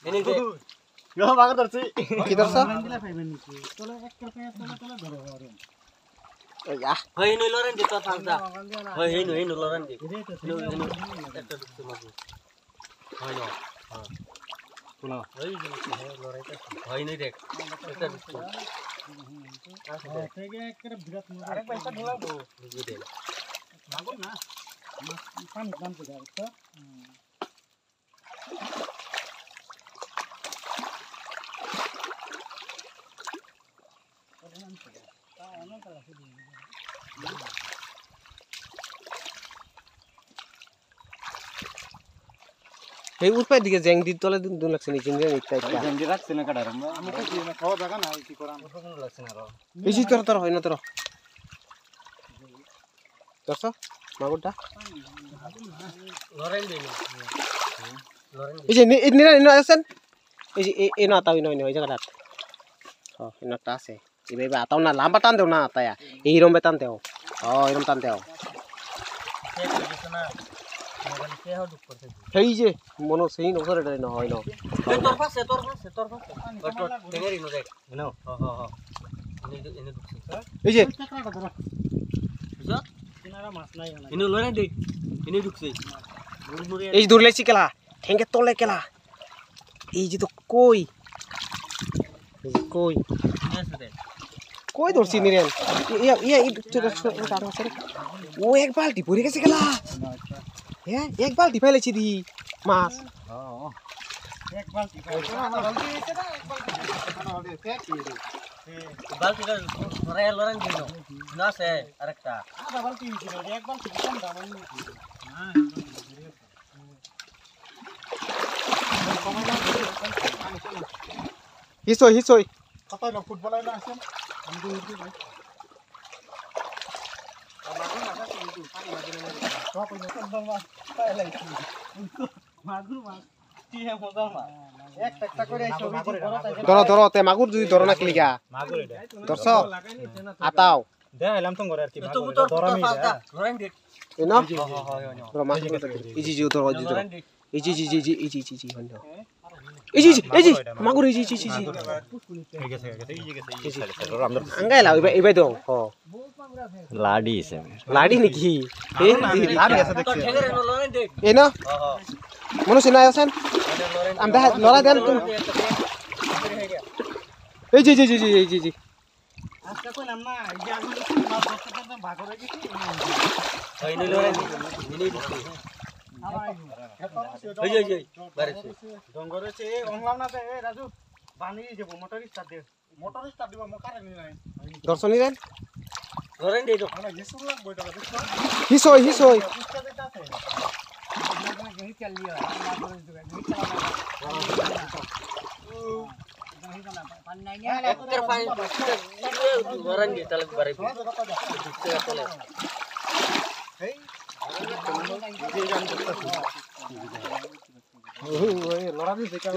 এনে দে গো বাগর ধরছি কি ধরছ হই নই লরেন দি তো ফাঁসদা হই নই লরেন দি একটা ঢুকছে মাগু হয় না হ্যাঁ কোন হই লরাইতা হয় নই দেখ একটা ঢুকছে থেকে একটা বিরাট আরেক পয়সা ঢোলাবো বুঝি দে মাগুর না পানি দাম তো দাও তো এই উঠপাই দিকে জ্যাং দি তলে দুন লাগছে নি জিং একটা একটা জেন্ডি রাখছ না কাটার আমি তো কি না খাওয়া জায়গা না কি করাম কোন লাগছ না র বেশি তোর তোর হয় না তোর দর্শ মাগুরটা লরেন দি লরেন এই যে নিরা নিরা আছেন এই যে এই না তাও নয় ওই জায়গাটা হ্যাঁ একটা আছে এইভাবে আতাও না লাম্বা টান দেও না তায়া এইরকম টান দেও এইরকম টান দেও সেই যে মনো সেই নসর এটা না হয় না তোর পাশে টেঙ্গারি নো দেখ নো এনে ঢুকছে এই যে বুঝছ কিনারা মাছ নাই না এনে লরেন দি এনে ঢুকছে এই দূরলেছি কেলা ঠেঙ্গে তলে কেলা এই যে তো কই এই যে কই কই ধরছি নিরেন ইয়া ইয়া এই টাকা আছে ও এক বালতি ভরে গেছে কেলা হ্যাঁ এক বালতি ফেলেছি দি মাছ এক বালতি বালতি ধরে লরেন দি না সে আরেকটা আধা বালতি ছিল এক বালতি কম দাম হ্যাঁ হিসই হিসই কত লোক ফুটবলার আছেন আমি তো উঠি ভাই ধরো ধরো তে মাগুর যদি ধরো না ক্লিকা ধরছ আতাও দেখাইলাম তো ঘরে আর কি তো তোর ফাঁসদা লরেন দি এই না ধরো মাছ এই জি জি ধরো জি ধরো এই জি জি জি জি এই জি জি জি হন্য এই জি মাগুর এই জি জি জি জি ঠিক আছে এই যে গেছে আঙ্গাইলা এবাই দাও হ লাডি আছে লাড়ি নাকি লাড়ি আছে তো টেঙ্গারি নো লরেন দি এই না হ্যাঁ মনে সিনাই আছেন আমি দেখা লড়া দেন এই জি জি জি জি এই জি জি আজকে কইলাম না এই যে আমি মাছ ধরতে ধরতে ভাগ হয়ে গেছি হয় নই লরেন দি এনে ঢুকছে এই বাড়িছে জঙ্গল আছে অনলাম না দে রাজু বানি যাব মোটর স্টার্ট দিব মোকারে নি নাই দর্শনী দেন লরেন দি তো আমরা হিসু লাগবো এটা দেখছো হিসই হিসই পুষ্টা দিতে আছে গহি চাল লিয়া এর পানি লরেন দি তাহলে বাড়ি ঢুকছে চলে এই লড়া দিছে কেন